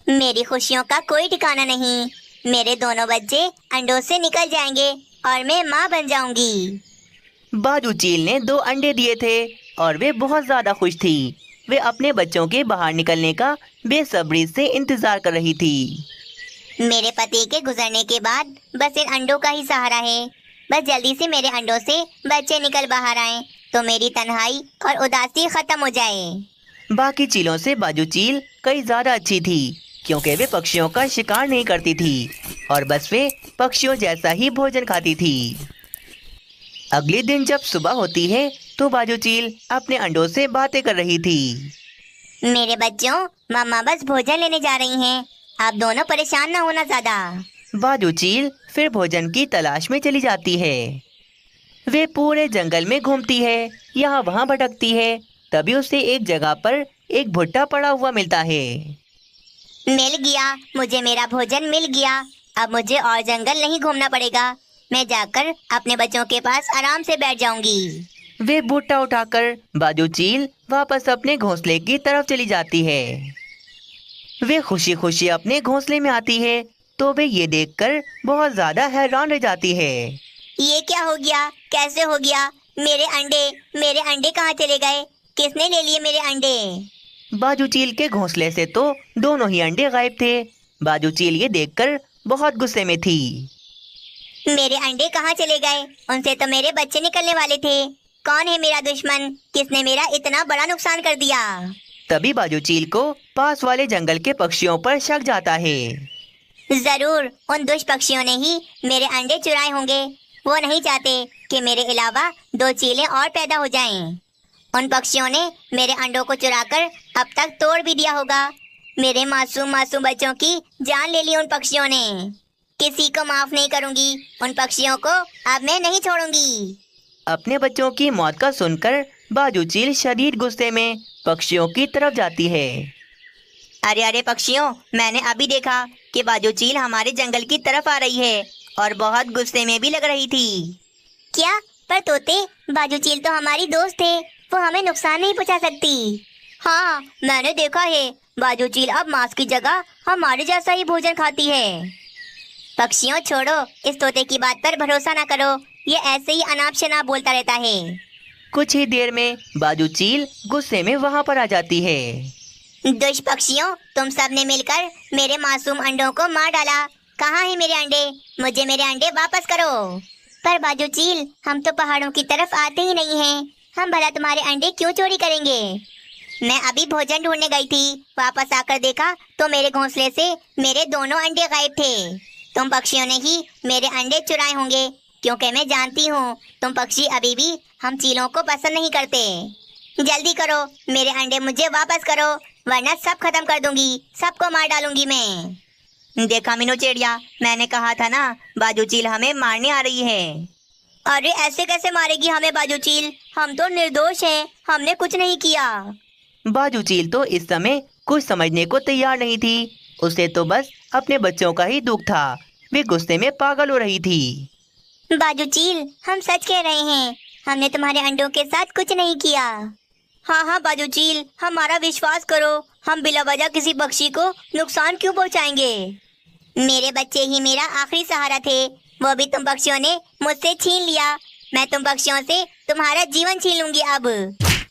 मेरी खुशियों का कोई ठिकाना नहीं। मेरे दोनों बच्चे अंडों से निकल जाएंगे और मैं माँ बन जाऊंगी। बाजू चील ने 2 अंडे दिए थे और वे बहुत ज्यादा खुश थी। वे अपने बच्चों के बाहर निकलने का बेसब्री से इंतजार कर रही थी। मेरे पति के गुजरने के बाद बस इन अंडों का ही सहारा है। बस जल्दी से मेरे अंडों से बच्चे निकल बाहर आएं तो मेरी तन्हाई और उदासी खत्म हो जाए। बाकी चीलों से बाजू चील कई ज्यादा अच्छी थी, क्योंकि वे पक्षियों का शिकार नहीं करती थी और बस वे पक्षियों जैसा ही भोजन खाती थी। अगले दिन जब सुबह होती है तो बाजू चील अपने अंडों से बातें कर रही थी। मेरे बच्चों, मम्मा बस भोजन लेने जा रही हैं। आप दोनों परेशान ना होना ज्यादा। बाजू चील फिर भोजन की तलाश में चली जाती है। वे पूरे जंगल में घूमती है, यहाँ वहाँ भटकती है। तभी उसे एक जगह पर एक भुट्टा पड़ा हुआ मिलता है। मिल गया, मुझे मेरा भोजन मिल गया। अब मुझे और जंगल नहीं घूमना पड़ेगा। मैं जाकर अपने बच्चों के पास आराम से बैठ जाऊंगी। वे भुट्टा उठाकर बाजू चील वापस अपने घोंसले की तरफ चली जाती है। वे खुशी खुशी अपने घोंसले में आती है तो वे ये देखकर बहुत ज्यादा हैरान रह जाती है। ये क्या हो गया? कैसे हो गया? मेरे अंडे कहाँ चले गए? किसने ले लिए मेरे अंडे? बाजू चील के घोंसले से तो दोनों ही अंडे गायब थे। बाजू चील ये देखकर बहुत गुस्से में थी। मेरे अंडे कहाँ चले गए? उनसे तो मेरे बच्चे निकलने वाले थे। कौन है मेरा दुश्मन? किसने मेरा इतना बड़ा नुकसान कर दिया? तभी बाजू चील को पास वाले जंगल के पक्षियों पर शक जाता है। जरूर उन दुष्ट पक्षियों ने ही मेरे अंडे चुराए होंगे। वो नहीं चाहते कि मेरे अलावा 2 चीलें और पैदा हो जाएं। उन पक्षियों ने मेरे अंडों को चुराकर अब तक तोड़ भी दिया होगा। मेरे मासूम मासूम बच्चों की जान ले ली उन पक्षियों ने। किसी को माफ नहीं करूंगी। उन पक्षियों को अब मैं नहीं छोड़ूंगी। अपने बच्चों की मौत का सुनकर बाजू चील शदीद गुस्से में पक्षियों की तरफ जाती है। अरे अरे पक्षियों, मैंने अभी देखा कि बाजू चील हमारे जंगल की तरफ आ रही है और बहुत गुस्से में भी लग रही थी। क्या? पर तोते, बाजू चील तो हमारी दोस्त है। वो हमें नुकसान नहीं पहुंचा सकती। हाँ, मैंने देखा है। बाजू चील अब मांस की जगह हमारे जैसा ही भोजन खाती है। पक्षियों छोड़ो, इस तोते की बात पर भरोसा ना करो। ये ऐसे ही अनाप शनाप बोलता रहता है। कुछ ही देर में बाजू चील गुस्से में वहाँ पर आ जाती है। दुष्ट पक्षियों, तुम सब ने मिलकर मेरे मासूम अंडों को मार डाला। कहाँ है मेरे अंडे? मुझे मेरे अंडे वापस करो। पर बाजू चील, हम तो पहाड़ों की तरफ आते ही नहीं हैं। हम भला तुम्हारे अंडे क्यों चोरी करेंगे? मैं अभी भोजन ढूंढने गई थी। वापस आकर देखा तो मेरे घोंसले से मेरे दोनों अंडे गायब थे। तुम पक्षियों ने ही मेरे अंडे चुराए होंगे, क्योंकि मैं जानती हूँ तुम पक्षी अभी भी हम चीलों को पसंद नहीं करते। जल्दी करो, मेरे अंडे मुझे वापस करो, वरना सब खत्म कर दूंगी। सबको मार डालूंगी मैं। देखा मीनू चिड़िया, मैंने कहा था ना, बाजू चील हमें मारने आ रही है। अरे ऐसे कैसे मारेगी हमें बाजू चील? हम तो निर्दोष हैं, हमने कुछ नहीं किया। बाजू चील तो इस समय कुछ समझने को तैयार नहीं थी। उसे तो बस अपने बच्चों का ही दुख था। वे गुस्से में पागल हो रही थी। बाजू चील, हम सच कह रहे हैं। हमने तुम्हारे अंडों के साथ कुछ नहीं किया। हाँ हाँ बाजू चील, हमारा विश्वास करो। हम बिला वजह किसी पक्षी को नुकसान क्यों पहुँचाएंगे? मेरे बच्चे ही मेरा आखिरी सहारा थे। वो भी तुम पक्षियों ने मुझसे छीन लिया। मैं तुम पक्षियों से तुम्हारा जीवन छीन लूंगी अब।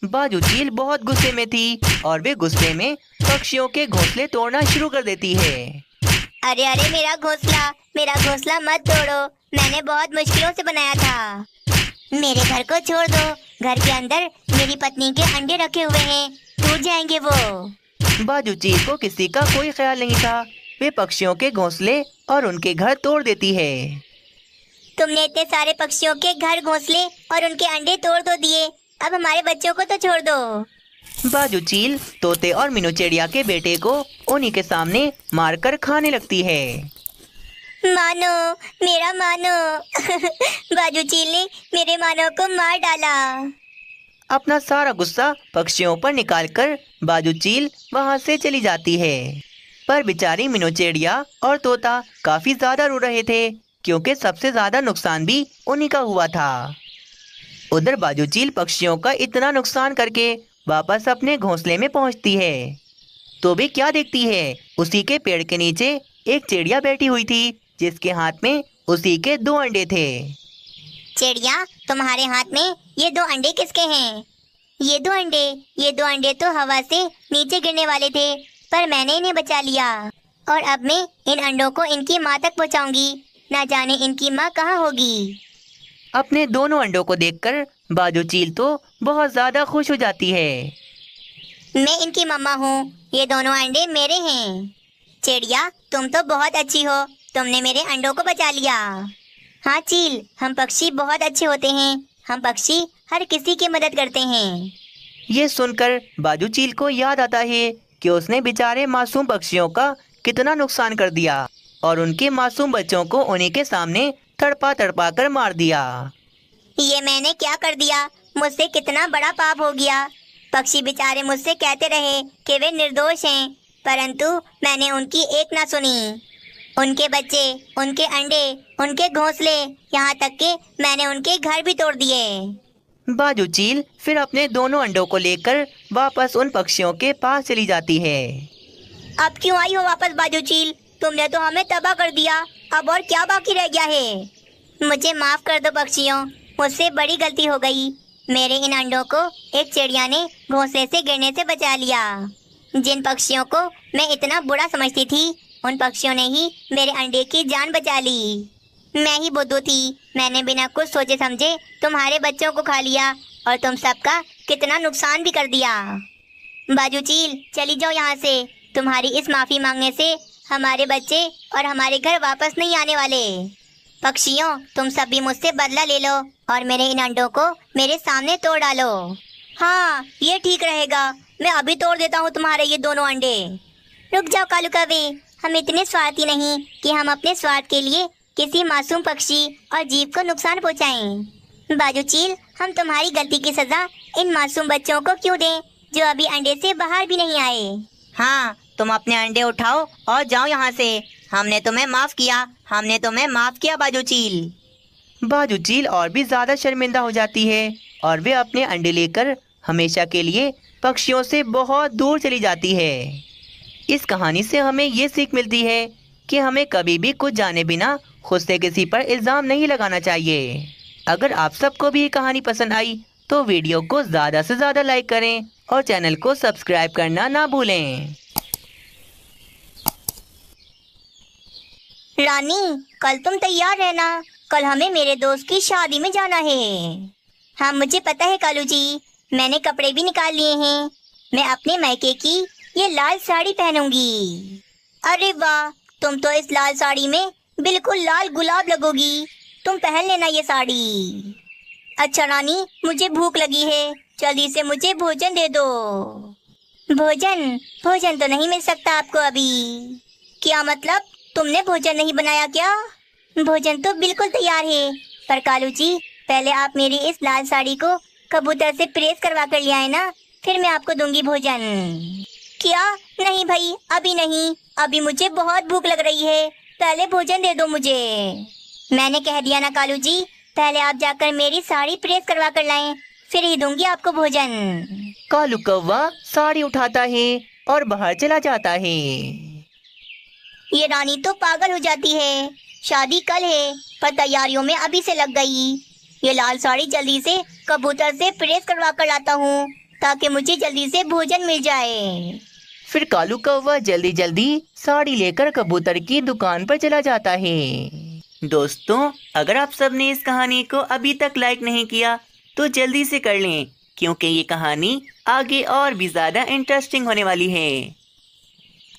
बाजू चील बहुत गुस्से में थी और वे गुस्से में पक्षियों के घोंसले तोड़ना शुरू कर देती है। अरे अरे, मेरा घोंसला मत तोड़ो। मैंने बहुत मुश्किलों से बनाया था। मेरे घर को छोड़ दो। घर के अंदर मेरी पत्नी के अंडे रखे हुए हैं, टूट जाएंगे वो। बाजू चील को किसी का कोई ख्याल नहीं था। वे पक्षियों के घोंसले और उनके घर तोड़ देती है। तुमने इतने सारे पक्षियों के घर, घोंसले और उनके अंडे तोड़ दो दिए। अब हमारे बच्चों को तो छोड़ दो। बाजू चील तोते और मीनू चिड़िया के बेटे को उन्हीं के सामने मारकर खाने लगती है। मानो, मेरा मानो। बाजू चील ने मेरे मानो को मार डाला। अपना सारा गुस्सा पक्षियों पर निकालकर बाजू चील वहाँ से चली जाती है। पर बेचारी मीनू चिड़िया और तोता काफी ज्यादा रो रहे थे, क्योंकि सबसे ज्यादा नुकसान भी उन्हीं का हुआ था। उधर बाजू चील पक्षियों का इतना नुकसान करके वापस अपने घोंसले में पहुंचती है। तो वे क्या देखती है, उसी के पेड़ के नीचे एक चिड़िया बैठी हुई थी जिसके हाथ में उसी के 2 अंडे थे। चिड़िया, तुम्हारे हाथ में ये 2 अंडे किसके हैं? ये 2 अंडे तो हवा से नीचे गिरने वाले थे, पर मैंने इन्हें बचा लिया और अब मैं इन अंडों को इनकी माँ तक पहुँचाऊंगी। ना जाने इनकी माँ कहाँ होगी। अपने दोनों अंडों को देखकर बाजू चील तो बहुत ज्यादा खुश हो जाती है। मैं इनकी मम्मा हूँ, ये दोनों अंडे मेरे हैं। चिड़िया, तुम तो बहुत अच्छी हो, तुमने मेरे अंडों को बचा लिया। हाँ चील, हम पक्षी बहुत अच्छे होते हैं, हम पक्षी हर किसी की मदद करते हैं। ये सुनकर बाजू चील को याद आता है कि उसने बेचारे मासूम पक्षियों का कितना नुकसान कर दिया और उनके मासूम बच्चों को उन्हीं के सामने तड़पा तड़पा कर मार दिया। ये मैंने क्या कर दिया? मुझसे कितना बड़ा पाप हो गया। पक्षी बेचारे मुझसे कहते रहे कि वे निर्दोष हैं, परंतु मैंने उनकी एक ना सुनी। उनके बच्चे, उनके अंडे, उनके घोंसले, यहाँ तक कि मैंने उनके घर भी तोड़ दिए। बाजू चील फिर अपने दोनों अंडों को लेकर वापस उन पक्षियों के पास चली जाती है। अब क्यों आई हो वापस बाजू चील? तुमने तो हमें तबाह कर दिया, अब और क्या बाकी रह गया है? मुझे माफ कर दो पक्षियों, मुझसे बड़ी गलती हो गई। मेरे इन अंडों को एक चिड़िया ने घोंसले से गिरने से बचा लिया। जिन पक्षियों को मैं इतना बुरा समझती थी, उन पक्षियों ने ही मेरे अंडे की जान बचा ली। मैं ही बुद्धू थी, मैंने बिना कुछ सोचे समझे तुम्हारे बच्चों को खा लिया और तुम सबका कितना नुकसान भी कर दिया। बाजू चील, चली जाओ यहाँ से। तुम्हारी इस माफी मांगने से हमारे बच्चे और हमारे घर वापस नहीं आने वाले। पक्षियों, तुम सब भी मुझसे बदला ले लो और मेरे इन अंडों को मेरे सामने तोड़ डालो। हाँ, ये ठीक रहेगा, मैं अभी तोड़ देता हूँ तुम्हारे ये दोनों अंडे। रुक जाओ कालू कौवे, हम इतने स्वार्थी नहीं कि हम अपने स्वार्थ के लिए किसी मासूम पक्षी और जीव को नुकसान पहुँचाएं। बाजू चील, हम तुम्हारी गलती की सजा इन मासूम बच्चों को क्यों दें जो अभी अंडे से बाहर भी नहीं आए। हाँ, तुम अपने अंडे उठाओ और जाओ यहाँ से। हमने तुम्हें माफ किया बाजू चील। बाजू चील और भी ज्यादा शर्मिंदा हो जाती है और वे अपने अंडे लेकर हमेशा के लिए पक्षियों से बहुत दूर चली जाती है। इस कहानी से हमें ये सीख मिलती है कि हमें कभी भी कुछ जाने बिना खुद से किसी पर इल्जाम नहीं लगाना चाहिए। अगर आप सबको भी ये कहानी पसंद आई तो वीडियो को ज़्यादा से ज़्यादा लाइक करें और चैनल को सब्सक्राइब करना ना भूलें। रानी, कल तुम तैयार रहना, कल हमें मेरे दोस्त की शादी में जाना है। हाँ, मुझे पता है कालू जी, मैंने कपड़े भी निकाल लिए हैं। मैं अपने मायके की ये लाल साड़ी पहनूंगी। अरे वाह, तुम तो इस लाल साड़ी में बिल्कुल लाल गुलाब लगोगी। तुम पहन लेना ये साड़ी। अच्छा रानी, मुझे भूख लगी है, जल्दी से मुझे भोजन दे दो। भोजन तो नहीं मिल सकता आपको अभी। क्या मतलब, तुमने भोजन नहीं बनाया क्या? भोजन तो बिल्कुल तैयार है, पर कालू जी पहले आप मेरी इस लाल साड़ी को कबूतर से प्रेस करवा कर ले आए ना, फिर मैं आपको दूंगी भोजन। क्या? नहीं भाई, अभी नहीं, अभी मुझे बहुत भूख लग रही है, पहले भोजन दे दो मुझे। मैंने कह दिया ना कालू जी, पहले आप जाकर मेरी साड़ी प्रेस करवा कर लाएं, फिर ही दूंगी आपको भोजन। कालू कौवा साड़ी उठाता है और बाहर चला जाता है। ये रानी तो पागल हो जाती है। शादी कल है, पर तैयारियों में अभी से लग गई। ये लाल साड़ी जल्दी से कबूतर से प्रेस करवा कर लाता हूँ ताकि मुझे जल्दी से भोजन मिल जाए। फिर कालू कौवा जल्दी जल्दी साड़ी लेकर कबूतर की दुकान पर चला जाता है। दोस्तों, अगर आप सबने इस कहानी को अभी तक लाइक नहीं किया तो जल्दी से कर लें, क्योंकि ये कहानी आगे और भी ज्यादा इंटरेस्टिंग होने वाली है।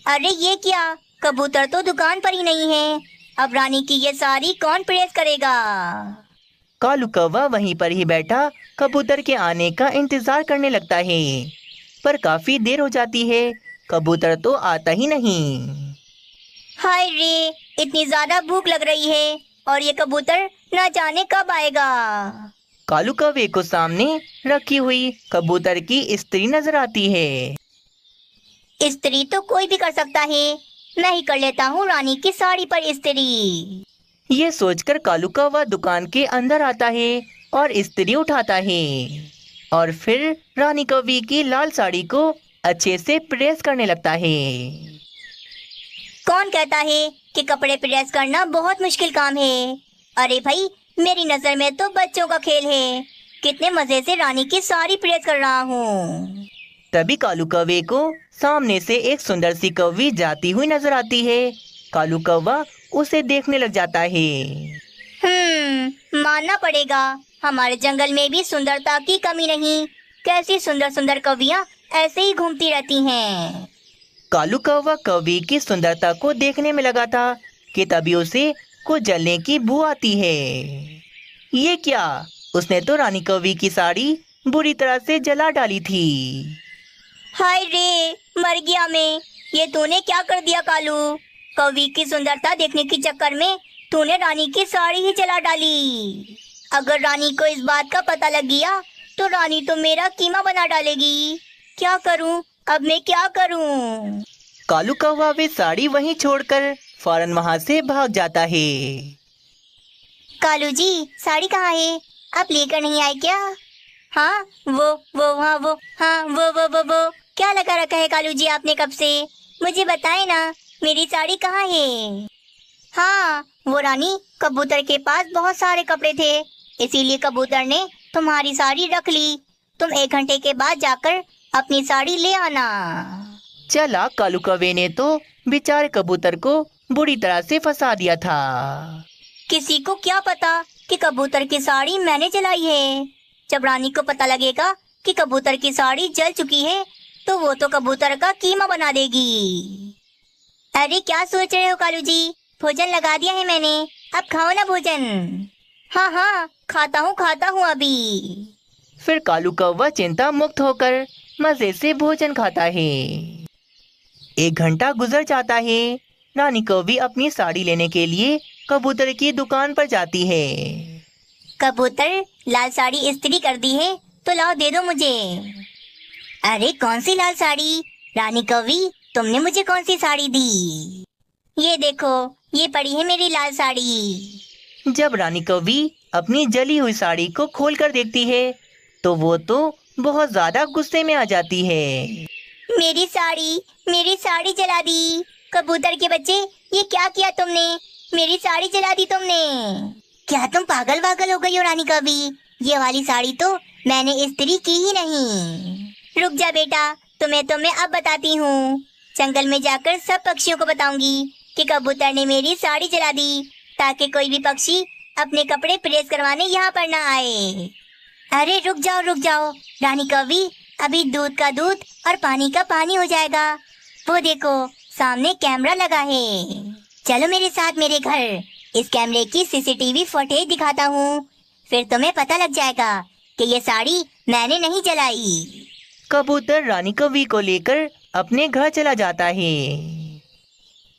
अरे ये क्या, कबूतर तो दुकान पर ही नहीं है। अब रानी की ये साड़ी कौन प्रेस करेगा? कालू कौवा वहीं पर ही बैठा कबूतर के आने का इंतजार करने लगता है, पर काफी देर हो जाती है, कबूतर तो आता ही नहीं। हाय रे, इतनी ज्यादा भूख लग रही है और ये कबूतर ना जाने कब आएगा। कालू कौवे को सामने रखी हुई कबूतर की इस्त्री नजर आती है। इस्त्री तो कोई भी कर सकता है, मैं ही कर लेता हूँ रानी की साड़ी पर इस्त्री। ये सोचकर कालू कौवा दुकान के अंदर आता है और इस्त्री उठाता है और फिर रानी कौवी की लाल साड़ी को अच्छे से प्रेस करने लगता है। कौन कहता है कि कपड़े प्रेस करना बहुत मुश्किल काम है? अरे भाई, मेरी नजर में तो बच्चों का खेल है। कितने मजे से रानी की साड़ी प्रेस कर रहा हूँ। तभी कालू कौवे को सामने से एक सुंदर सी कौवी जाती हुई नजर आती है। कालू कौवा उसे देखने लग जाता है। मानना पड़ेगा, हमारे जंगल में भी सुंदरता की कमी नहीं। कैसी सुंदर सुंदर कौवियाँ ऐसे ही घूमती रहती हैं। कालू कौवा कौवी की सुंदरता को देखने में लगा था कि तभी उसे कुछ जलने की बू आती है। ये क्या? उसने तो रानी कौवी की साड़ी बुरी तरह से जला डाली थी। हाय रे, मर गया मैं। ये तूने क्या कर दिया कालू? कौवी की सुंदरता देखने के चक्कर में तूने रानी की साड़ी ही जला डाली। अगर रानी को इस बात का पता लग गया तो रानी तो मेरा कीमा बना डालेगी। क्या करूं? अब मैं क्या करूं? कालू कौवा वे साड़ी वहीं छोड़कर फौरन वहां से भाग जाता है। कालू जी, साड़ी कहाँ है? आप लेकर नहीं आए क्या? हाँ, वो क्या लगा रखा है कालू जी आपने कब से? मुझे बताए ना, मेरी साड़ी कहाँ है? हाँ, वो रानी कबूतर के पास बहुत सारे कपड़े थे, इसीलिए कबूतर ने तुम्हारी साड़ी रख ली। तुम 1 घंटे के बाद जाकर अपनी साड़ी ले आना। चला कालू कौवे ने तो बेचारे कबूतर को बुरी तरह से फंसा दिया था। किसी को क्या पता कि कबूतर की साड़ी मैंने जलाई है। जब रानी को पता लगेगा कि कबूतर की साड़ी जल चुकी है तो वो तो कबूतर का कीमा बना देगी। अरे क्या सोच रहे हो कालू जी? भोजन लगा दिया है मैंने, अब खाओ ना भोजन। हाँ हाँ, खाता हूँ अभी। फिर कालू कौवा चिंता मुक्त होकर मजे से भोजन खाता है। 1 घंटा गुजर जाता है। रानी कौवी अपनी साड़ी लेने के लिए कबूतर की दुकान पर जाती है। कबूतर, लाल साड़ी इस्त्री कर दी है तो लाओ, दे दो मुझे। अरे कौन सी लाल साड़ी? रानी कौवी, तुमने मुझे कौन सी साड़ी दी? ये देखो, ये पड़ी है मेरी लाल साड़ी। जब रानी कौवी अपनी जली हुई साड़ी को खोलकर देखती है तो वो तो बहुत ज्यादा गुस्से में आ जाती है। मेरी साड़ी जला दी। कबूतर के बच्चे, ये क्या किया तुमने? मेरी साड़ी जला दी तुमने। क्या तुम पागल वागल हो गई हो रानी कौवी? ये वाली साड़ी तो मैंने इस्त्री की ही नहीं। रुक जा बेटा, तुम्हें तो मैं अब बताती हूँ। जंगल में जाकर सब पक्षियों को बताऊंगी कि कबूतर ने मेरी साड़ी जला दी, ताकि कोई भी पक्षी अपने कपड़े प्रेस करवाने यहाँ पर ना आए। अरे रुक जाओ रानी कौवी, अभी दूध का दूध और पानी का पानी हो जाएगा। वो देखो, सामने कैमरा लगा है। चलो मेरे साथ मेरे घर, इस कैमरे की सीसीटीवी फुटेज दिखाता हूँ, फिर तुम्हें पता लग जाएगा कि ये साड़ी मैंने नहीं जलाई। कबूतर रानी कौवी को लेकर अपने घर चला जाता है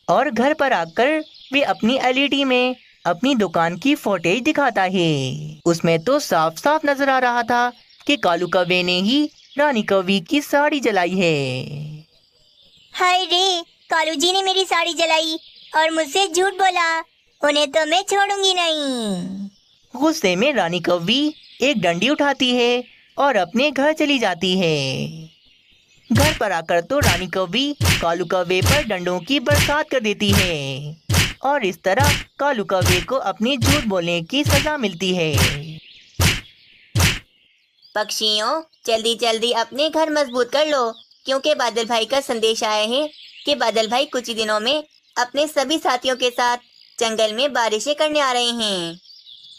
और घर पर आकर वे अपनी एलईडी में अपनी दुकान की फुटेज दिखाता है। उसमें तो साफ साफ नजर आ रहा था कि कालू कौवे ने ही रानी कौवी की साड़ी जलाई है। हाय रे, कालू जी ने मेरी साड़ी जलाई और मुझसे झूठ बोला। उन्हें तो मैं छोड़ूंगी नहीं। गुस्से में रानी कौवी एक डंडी उठाती है और अपने घर चली जाती है। घर पर आकर तो रानी कौवी कालू कौवे पर डंडों की बरसात कर देती है और इस तरह कालू कौवे को अपनी झूठ बोलने की सजा मिलती है। पक्षियों, जल्दी जल्दी अपने घर मजबूत कर लो, क्योंकि बादल भाई का संदेश आया है कि बादल भाई कुछ ही दिनों में अपने सभी साथियों के साथ जंगल में बारिशें करने आ रहे हैं।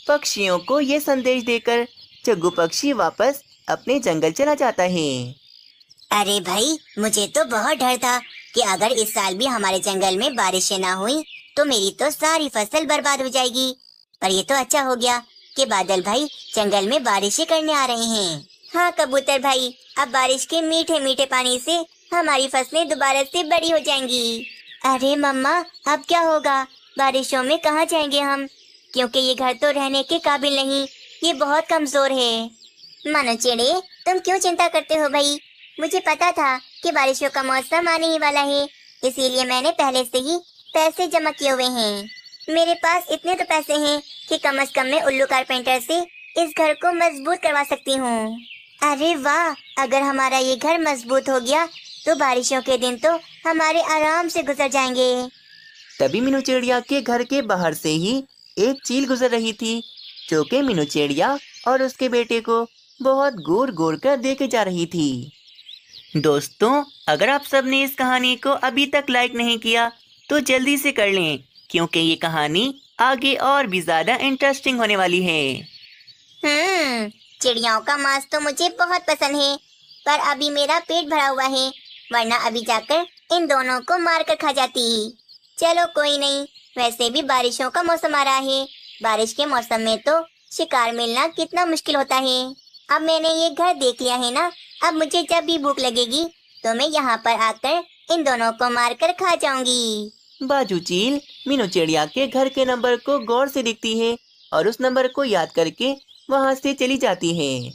पक्षियों को ये संदेश देकर चग्गू पक्षी वापस अपने जंगल चला जाता है। अरे भाई, मुझे तो बहुत डर था कि अगर इस साल भी हमारे जंगल में बारिशें ना हुई तो मेरी तो सारी फसल बर्बाद हो जाएगी। पर ये तो अच्छा हो गया कि बादल भाई जंगल में बारिशें करने आ रहे हैं। हाँ कबूतर भाई, अब बारिश के मीठे मीठे पानी से हमारी फसलें दोबारा से बड़ी हो जाएंगी। अरे मम्मा, अब क्या होगा? बारिशों में कहाँ जाएंगे हम? क्योंकि ये घर तो रहने के काबिल नहीं, ये बहुत कमजोर है। मानो चिड़े, तुम क्यों चिंता करते हो भाई? मुझे पता था कि बारिशों का मौसम आने ही वाला है, इसीलिए मैंने पहले से ही पैसे जमा किए हुए हैं। मेरे पास इतने तो पैसे हैं कि कम से कम मैं उल्लू कारपेंटर से इस घर को मजबूत करवा सकती हूँ। अरे वाह, अगर हमारा ये घर मजबूत हो गया तो बारिशों के दिन तो हमारे आराम से गुजर जाएंगे। तभी मीनू चिड़िया के घर के बाहर से ही एक चील गुजर रही थी, जो कि मीनू चिड़िया और उसके बेटे को बहुत घूर घूर कर देखे जा रही थी। दोस्तों, अगर आप सबने इस कहानी को अभी तक लाइक नहीं किया तो जल्दी से कर लें, क्योंकि ये कहानी आगे और भी ज्यादा इंटरेस्टिंग होने वाली है। चिड़ियाओं का मांस तो मुझे बहुत पसंद है, पर अभी मेरा पेट भरा हुआ है, वरना अभी जाकर इन दोनों को मार कर खा जाती। चलो कोई नहीं, वैसे भी बारिशों का मौसम आ रहा है। बारिश के मौसम में तो शिकार मिलना कितना मुश्किल होता है। अब मैंने ये घर देख लिया है ना, अब मुझे जब भी भूख लगेगी तो मैं यहाँ पर आकर इन दोनों को मार कर खा जाऊंगी। बाजू चील मीनू चिड़िया के घर के नंबर को गौर से देखती है और उस नंबर को याद करके वहाँ से चली जाती है।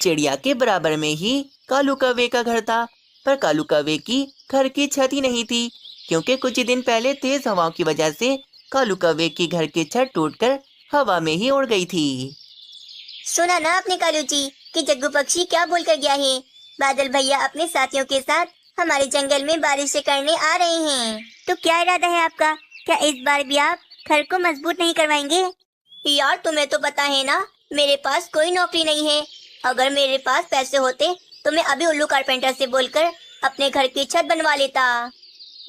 चिड़िया के बराबर में ही कालू कौवे का घर था, पर कालू कौवे की घर की छत ही नहीं थी, क्योंकि कुछ ही दिन पहले तेज हवाओं की वजह से कालू कौवे की घर की छत टूटकर हवा में ही उड़ गई थी। सुना ना आपने कालू जी कि जग्गू पक्षी क्या बोल कर गया है? बादल भैया अपने साथियों के साथ हमारे जंगल में बारिश करने आ रहे हैं। तो क्या इरादा है आपका? क्या इस बार भी आप घर को मजबूत नहीं करवाएंगे? यार तुम्हें तो पता है ना, मेरे पास कोई नौकरी नहीं है। अगर मेरे पास पैसे होते तो मैं अभी उल्लू कारपेंटर से बोलकर अपने घर की छत बनवा लेता।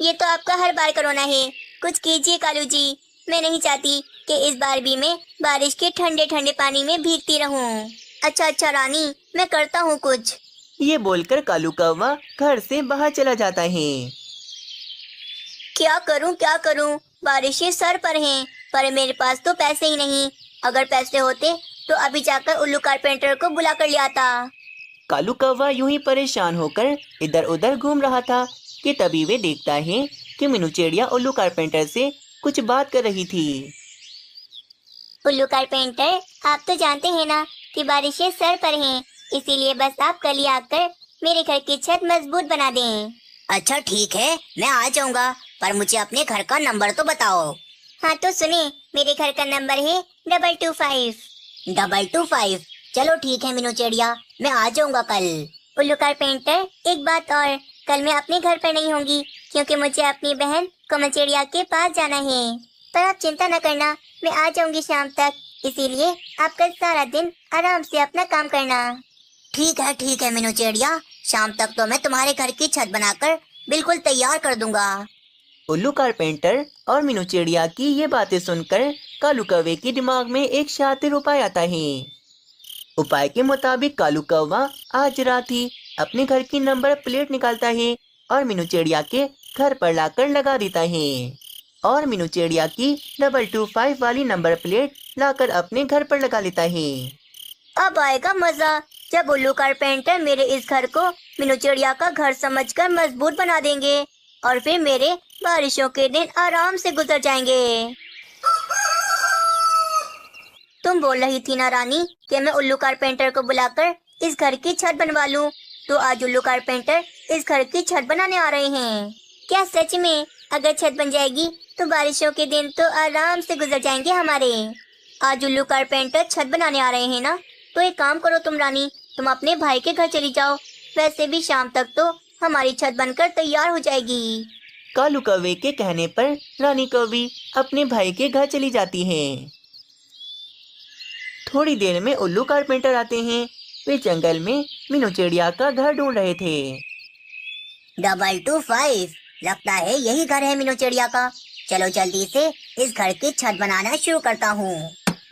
ये तो आपका हर बार का रोना है, कुछ कीजिए कालू जी। मैं नहीं चाहती कि इस बार भी मैं बारिश के ठंडे ठंडे पानी में भीगती रहूं। अच्छा रानी, मैं करता हूँ कुछ। ये बोलकर कालू कौवा घर से बाहर चला जाता है। क्या करूं? बारिशें सर पर हैं, पर मेरे पास तो पैसे ही नहीं। अगर पैसे होते तो अभी जाकर उल्लू कारपेंटर को बुला कर ले आता। कालू कौवा यूं ही परेशान होकर इधर उधर घूम रहा था कि तभी वे देखता है कि मीनू चिड़िया उल्लू कारपेंटर से कुछ बात कर रही थी। उल्लू कारपेंटर, आप तो जानते हैं ना कि बारिशें सर पर हैं, इसीलिए बस आप कल ही आकर मेरे घर की छत मजबूत बना दें। अच्छा ठीक है, मैं आ जाऊंगा, पर मुझे अपने घर का नंबर तो बताओ। हाँ तो सुने, मेरे घर का नंबर है 225। 225? चलो ठीक है मीनू चिड़िया, मैं आ जाऊंगा कल। उल्लू कारपेंटर, एक बात और, कल मैं अपने घर पर नहीं होंगी, क्योंकि मुझे अपनी बहन कोमल चिड़िया के पास जाना है। पर आप चिंता न करना, मैं आ जाऊंगी शाम तक, इसीलिए आप कल सारा दिन आराम से अपना काम करना। ठीक है मीनू चिड़िया, शाम तक तो मैं तुम्हारे घर की छत बनाकर बिल्कुल तैयार कर दूंगा। उल्लू कारपेंटर और मीनू चिड़िया की ये बातें सुनकर कालू कौवे के दिमाग में एक शातिर उपाय आता है। उपाय के मुताबिक कालू कौवा आज रात ही अपने घर की नंबर प्लेट निकालता है और मीनू चिड़िया के घर पर लाकर लगा देता है, और मीनू चिड़िया की 225 वाली नंबर प्लेट लाकर अपने घर पर लगा लेता है। अब आएगा मजा, जब उल्लू कारपेंटर मेरे इस घर को मीनू चिड़िया का घर समझकर मजबूत बना देंगे, और फिर मेरे बारिशों के दिन आराम से गुजर जाएंगे। तुम बोल रही थी ना रानी कि मैं उल्लू कारपेंटर को बुलाकर इस घर की छत बनवा लूं, तो आज उल्लू कारपेंटर इस घर की छत बनाने आ रहे हैं। क्या सच में? अगर छत बन जाएगी तो बारिशों के दिन तो आराम से गुजर जाएंगे हमारे। आज उल्लू कारपेंटर छत बनाने आ रहे हैं ना, तो एक काम करो तुम रानी, तुम अपने भाई के घर चली जाओ, वैसे भी शाम तक तो हमारी छत बनकर तैयार हो जाएगी। कालू कौवे के कहने पर रानी कौवी अपने भाई के घर चली जाती है। थोड़ी देर में उल्लू कारपेंटर आते हैं। वे जंगल में मीनू चिड़िया का घर ढूंढ रहे थे। 225, लगता है यही घर है मीनू चिड़िया का। चलो जल्दी से इस घर की छत बनाना शुरू करता हूँ।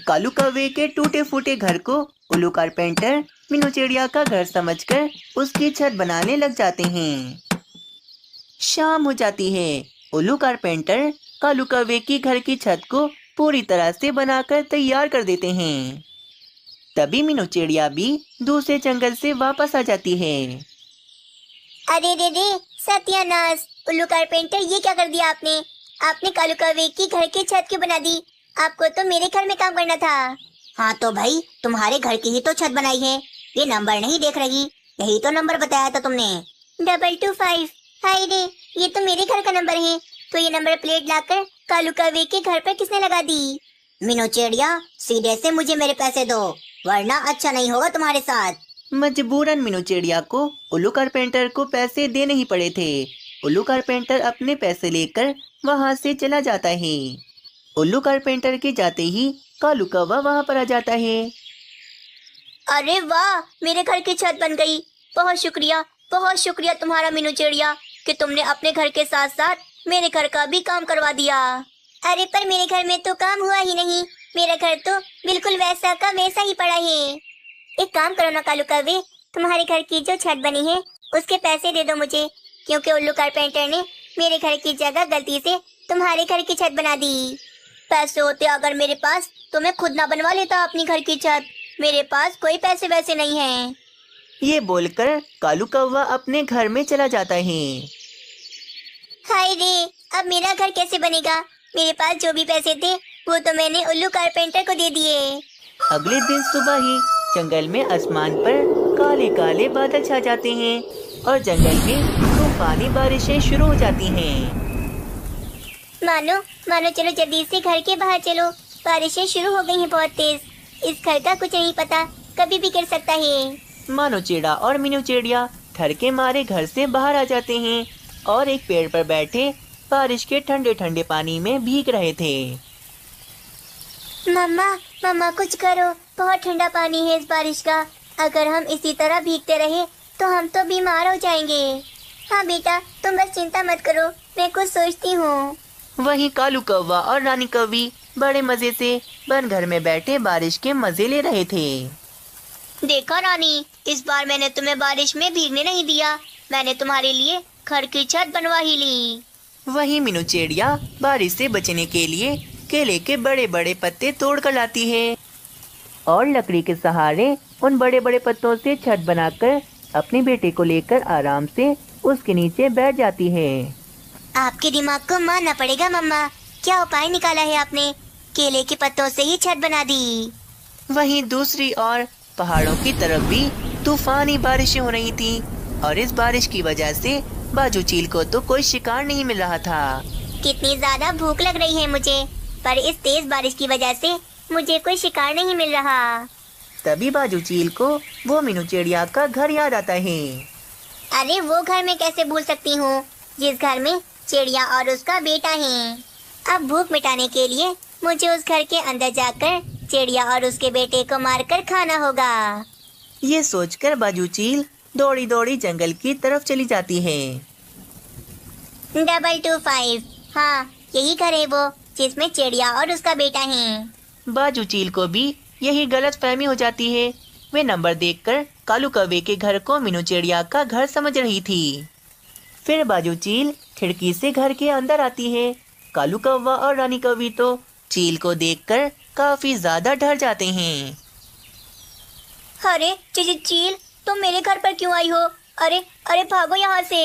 कालू कौवे के टूटे फूटे घर को उल्लू कारपेंटर मीनू चिड़िया का घर समझकर उसकी छत बनाने लग जाते हैं। शाम हो जाती है। उल्लू कारपेंटर कालू कौवे की घर की छत को पूरी तरह से बनाकर तैयार कर देते हैं। तभी मीनू चिड़िया भी दूसरे जंगल से वापस आ जाती है। अरे रे सत्यानाश, उल्लू कारपेंटर ये क्या कर दिया आपने? आपने कालू कौवे की घर की छत क्यों बना दी? आपको तो मेरे घर में काम करना था। हाँ तो भाई, तुम्हारे घर की ही तो छत बनाई है, ये नंबर नहीं देख रही? यही तो नंबर बताया था तुमने, 225। हाय रे, ये तो मेरे घर का नंबर है, तो ये नंबर प्लेट लाकर कालू कौवे के घर पर किसने लगा दी? मीनू चिड़िया, सीधे से मुझे मेरे पैसे दो, वरना अच्छा नहीं होगा तुम्हारे साथ। मजबूरन मीनू चिड़िया को उल्लू कारपेंटर को पैसे देने ही पड़े थे। उल्लू कारपेंटर अपने पैसे लेकर वहाँ से चला जाता है। उल्लू कारपेंटर के जाते ही कालू कौवा वहाँ पर आ जाता है। अरे वाह, मेरे घर की छत बन गई। बहुत शुक्रिया तुम्हारा मीनू चिड़िया कि तुमने अपने घर के साथ साथ मेरे घर का भी काम करवा दिया। अरे पर मेरे घर में तो काम हुआ ही नहीं, मेरा घर तो बिल्कुल वैसा का वैसा ही पड़ा है। एक काम करो ना कालू कौवे, तुम्हारे घर की जो छत बनी है उसके पैसे दे दो मुझे, क्योंकि उल्लू कारपेंटर ने मेरे घर की जगह गलती से तुम्हारे घर की छत बना दी। पैसे होते अगर मेरे पास तो मैं खुद ना बनवा लेता अपनी घर की छत। मेरे पास कोई पैसे वैसे नहीं हैं। ये बोलकर कालू कौवा अपने घर में चला जाता है। हाय रे, अब मेरा घर कैसे बनेगा? मेरे पास जो भी पैसे थे वो तो मैंने उल्लू कारपेंटर को दे दिए। अगले दिन सुबह ही जंगल में आसमान पर काले काले बादल छा जाते हैं और जंगल में तूफानी बारिशें शुरू हो जाती हैं। मानो चलो जल्दी से घर के बाहर चलो, बारिशें शुरू हो गई हैं बहुत तेज। इस घर का कुछ नहीं पता, कभी भी गिर सकता है। मानो चिड़ा और मीनू चिड़िया डर के मारे घर से बाहर आ जाते हैं और एक पेड़ पर बैठे बारिश के ठंडे ठंडे पानी में भीग रहे थे। मम्मा कुछ करो, बहुत ठंडा पानी है इस बारिश का। अगर हम इसी तरह भीगते रहे तो हम तो बीमार हो जाएंगे। हाँ बेटा, तुम बस चिंता मत करो, मैं कुछ सोचती हूँ। वहीं कालू कौवा और रानी कौवी बड़े मजे से बन घर में बैठे बारिश के मजे ले रहे थे। देखा रानी, इस बार मैंने तुम्हें बारिश में भीगने नहीं दिया, मैंने तुम्हारे लिए घर की छत बनवा ही ली। वहीं मीनू चिड़िया बारिश से बचने के लिए केले के बड़े बड़े पत्ते तोड़ कर लाती है और लकड़ी के सहारे उन बड़े बड़े पत्तों से छत बनाकर अपने बेटे को लेकर आराम से उसके नीचे बैठ जाती है। आपके दिमाग को मानना पड़ेगा मम्मा, क्या उपाय निकाला है आपने? केले के पत्तों से ही छत बना दी। वहीं दूसरी ओर पहाड़ों की तरफ भी तूफानी बारिशें हो रही थी और इस बारिश की वजह से बाजू चील को तो कोई शिकार नहीं मिल रहा था। कितनी ज्यादा भूख लग रही है मुझे, पर इस तेज बारिश की वजह से मुझे कोई शिकार नहीं मिल रहा। तभी बाजू चील को वो मीनू चिड़िया का घर याद आता है। अरे वो घर मैं कैसे भूल सकती हूँ, जिस घर में चिड़िया और उसका बेटा है। अब भूख मिटाने के लिए मुझे उस घर के अंदर जाकर चिड़िया और उसके बेटे को मारकर खाना होगा। ये सोचकर बाजू चील दौड़ी दौड़ी जंगल की तरफ चली जाती है। 225, हाँ यही घर है वो जिसमें चिड़िया और उसका बेटा है। बाजू चील को भी यही गलत फहमी हो जाती है। वे नंबर देखकर कालू कौवे के घर को मीनू चिड़िया का घर समझ रही थी। फिर बाजू चील खिड़की से घर के अंदर आती है। कालू कौवा और रानी कौवी तो चील को देखकर काफी ज्यादा डर जाते हैं। अरे चील, तुम मेरे घर पर क्यों आई हो? अरे भागो यहाँ से।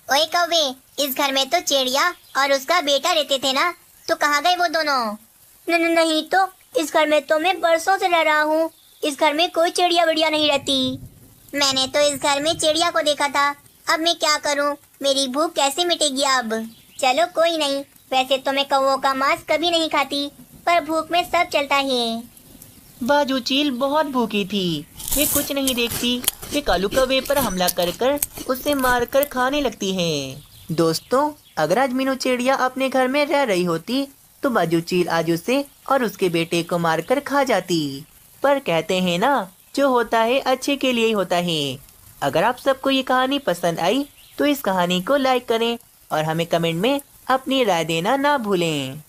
ओए कौवे, इस घर में तो चिड़िया और उसका बेटा रहते थे ना, तो कहाँ गए वो दोनों? नहीं तो इस घर में तो मैं बरसों से रह रहा हूँ। इस घर में कोई चिड़िया विड़िया नहीं रहती। मैंने तो इस घर में चिड़िया को देखा था। अब मैं क्या करूँ? मेरी भूख कैसे मिटेगी अब? चलो कोई नहीं, वैसे तो मैं कौवों का मांस कभी नहीं खाती, पर भूख में सब चलता है। बाजू चील बहुत भूखी थी। वे कुछ नहीं देखती कि कालू कौवे पर हमला कर कर उसे मारकर खाने लगती है। दोस्तों, अगर आज मीनू चिड़िया अपने घर में रह रही होती तो बाजू चील आज उसे और उसके बेटे को मारकर खा जाती। पर कहते हैं ना, जो होता है अच्छे के लिए ही होता है। अगर आप सबको ये कहानी पसंद आई तो इस कहानी को लाइक करें और हमें कमेंट में अपनी राय देना ना भूलें।